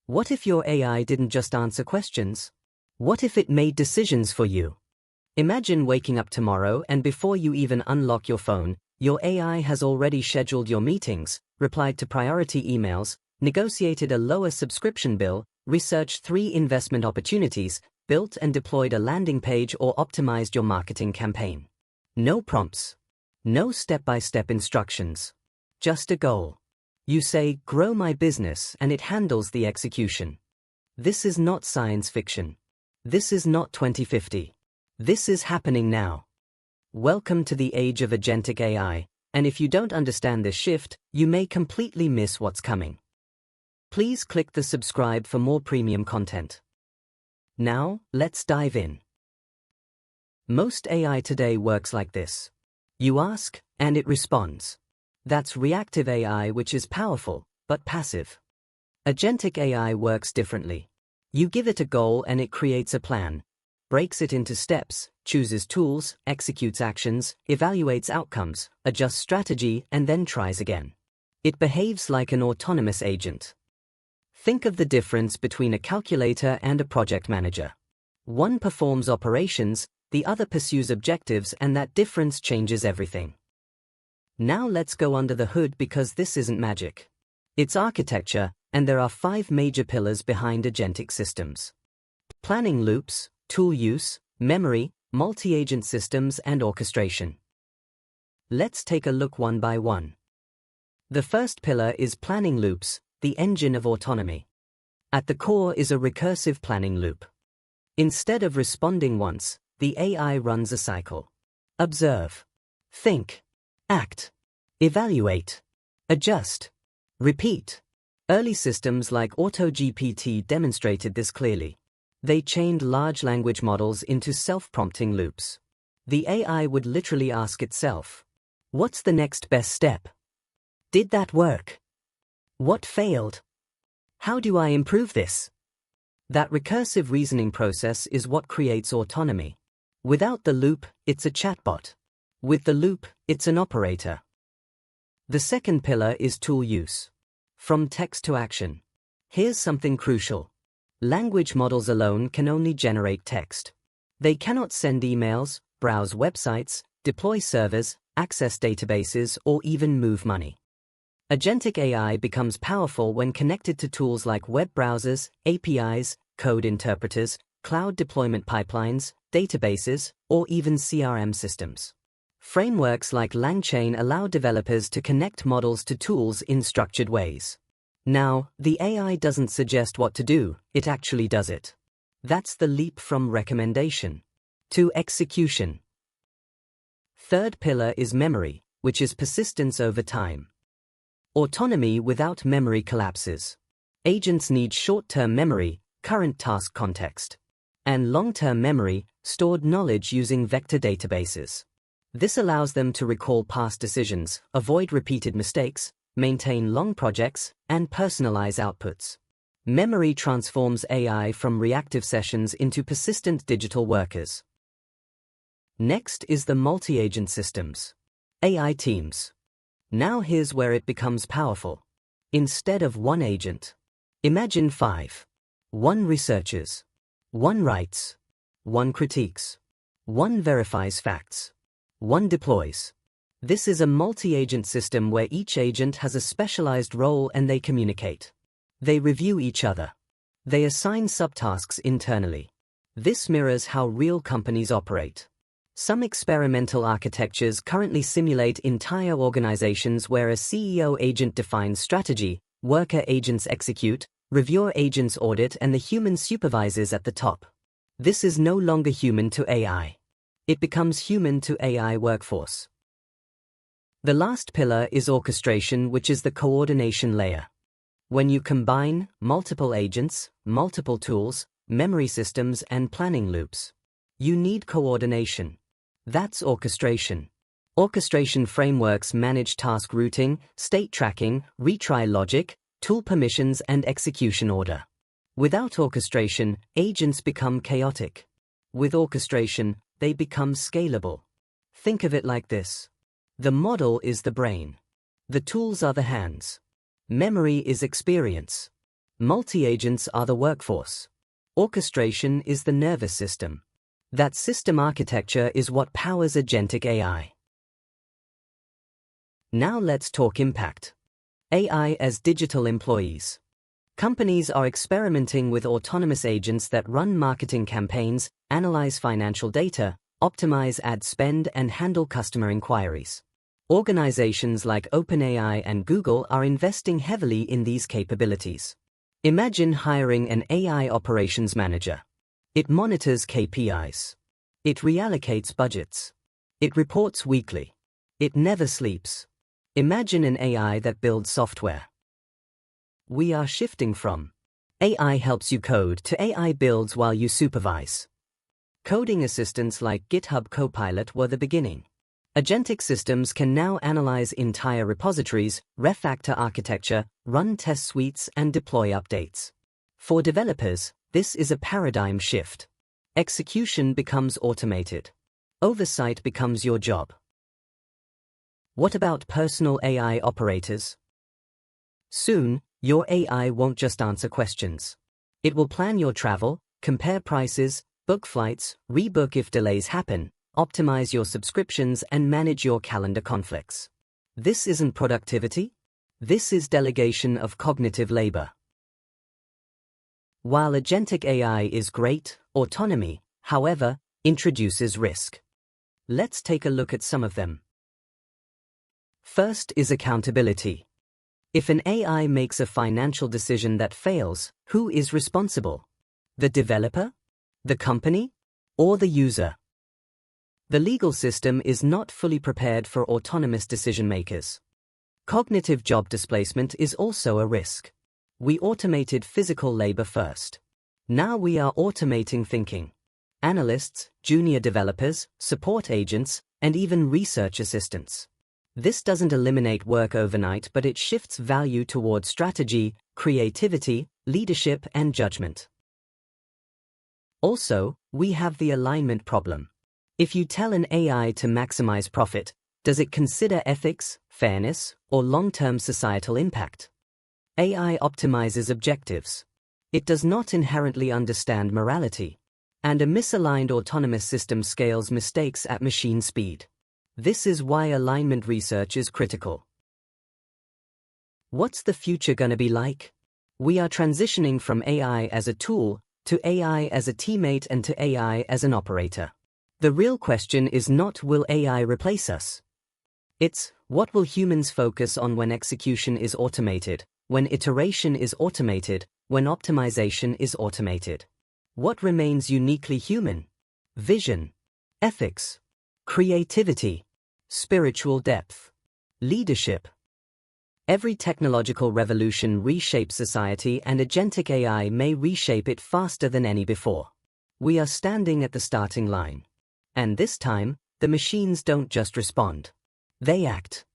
What if your AI didn't just answer questions? What if it made decisions for you? Imagine waking up tomorrow and before you even unlock your phone, your AI has already scheduled your meetings, replied to priority emails, negotiated a lower subscription bill, researched 3 investment opportunities, built and deployed a landing page or optimized your marketing campaign. No prompts. No step-by-step instructions. Just a goal. You say, grow my business, and it handles the execution. This is not science fiction. This is not 2050. This is happening now. Welcome to the age of agentic AI, and if you don't understand this shift, you may completely miss what's coming. Please click the subscribe for more premium content. Now, let's dive in. Most AI today works like this. You ask, and it responds. That's reactive AI, which is powerful, but passive. Agentic AI works differently. You give it a goal and it creates a plan, breaks it into steps, chooses tools, executes actions, evaluates outcomes, adjusts strategy, and then tries again. It behaves like an autonomous agent. Think of the difference between a calculator and a project manager. One performs operations, the other pursues objectives, and that difference changes everything. Now let's go under the hood because this isn't magic. It's architecture, and there are 5 major pillars behind agentic systems. Planning loops, tool use, memory, multi-agent systems, and orchestration. Let's take a look one by one. The first pillar is planning loops, the engine of autonomy. At the core is a recursive planning loop. Instead of responding once, the AI runs a cycle. Observe. Think. Act. Evaluate. Adjust. Repeat. Early systems like AutoGPT demonstrated this clearly. They chained large language models into self-prompting loops. The AI would literally ask itself, "What's the next best step? Did that work? What failed? How do I improve this?" That recursive reasoning process is what creates autonomy. Without the loop, it's a chatbot. With the loop, it's an operator. The second pillar is tool use. From text to action. Here's something crucial. Language models alone can only generate text. They cannot send emails, browse websites, deploy servers, access databases, or even move money. Agentic AI becomes powerful when connected to tools like web browsers, APIs, code interpreters, cloud deployment pipelines, databases, or even CRM systems. Frameworks like LangChain allow developers to connect models to tools in structured ways. Now, the AI doesn't suggest what to do, it actually does it. That's the leap from recommendation to execution. Third pillar is memory, which is persistence over time. Autonomy without memory collapses. Agents need short-term memory, current task context, and long-term memory, stored knowledge using vector databases. This allows them to recall past decisions, avoid repeated mistakes, maintain long projects, and personalize outputs. Memory transforms AI from reactive sessions into persistent digital workers. Next is the multi-agent systems. AI teams. Now here's where it becomes powerful. Instead of one agent, imagine 5. One researches, one writes, one critiques, one verifies facts, one deploys. This is a multi-agent system where each agent has a specialized role and they communicate. They review each other. They assign subtasks internally. This mirrors how real companies operate. Some experimental architectures currently simulate entire organizations where a CEO agent defines strategy, worker agents execute, reviewer agents audit, and the human supervises at the top. This is no longer human to AI. It becomes human to AI workforce. The last pillar is orchestration, which is the coordination layer. When you combine multiple agents, multiple tools, memory systems, and planning loops, you need coordination. That's orchestration. Orchestration frameworks manage task routing, state tracking, retry logic, tool permissions, and execution order. Without orchestration, agents become chaotic. With orchestration, they become scalable. Think of it like this. The model is the brain. The tools are the hands. Memory is experience. Multi-agents are the workforce. Orchestration is the nervous system. That system architecture is what powers Agentic AI. Now let's talk impact. AI as digital employees. Companies are experimenting with autonomous agents that run marketing campaigns, analyze financial data, optimize ad spend, and handle customer inquiries. Organizations like OpenAI and Google are investing heavily in these capabilities. Imagine hiring an AI operations manager. It monitors KPIs. It reallocates budgets. It reports weekly. It never sleeps. Imagine an AI that builds software. We are shifting from AI helps you code to AI builds while you supervise. Coding assistants like GitHub Copilot were the beginning. Agentic systems can now analyze entire repositories, refactor architecture, run test suites, and deploy updates. For developers, this is a paradigm shift. Execution becomes automated. Oversight becomes your job. What about personal AI operators? Soon, your AI won't just answer questions. It will plan your travel, compare prices, book flights, rebook if delays happen, optimize your subscriptions, and manage your calendar conflicts. This isn't productivity. This is delegation of cognitive labor. While Agentic AI is great, autonomy, however, introduces risk. Let's take a look at some of them. First is accountability. If an AI makes a financial decision that fails, who is responsible? The developer? The company? Or the user? The legal system is not fully prepared for autonomous decision makers. Cognitive job displacement is also a risk. We automated physical labor first. Now we are automating thinking. Analysts, junior developers, support agents, and even research assistants. This doesn't eliminate work overnight, but it shifts value towards strategy, creativity, leadership, and judgment. Also, we have the alignment problem. If you tell an AI to maximize profit, does it consider ethics, fairness, or long-term societal impact? AI optimizes objectives. It does not inherently understand morality. And a misaligned autonomous system scales mistakes at machine speed. This is why alignment research is critical. What's the future gonna be like? We are transitioning from AI as a tool to AI as a teammate and to AI as an operator. The real question is not will AI replace us? It's what will humans focus on when execution is automated, when iteration is automated, when optimization is automated? What remains uniquely human? Vision, ethics, creativity, spiritual depth, leadership. Every technological revolution reshapes society, and Agentic AI may reshape it faster than any before. We are standing at the starting line. And this time, the machines don't just respond. They act.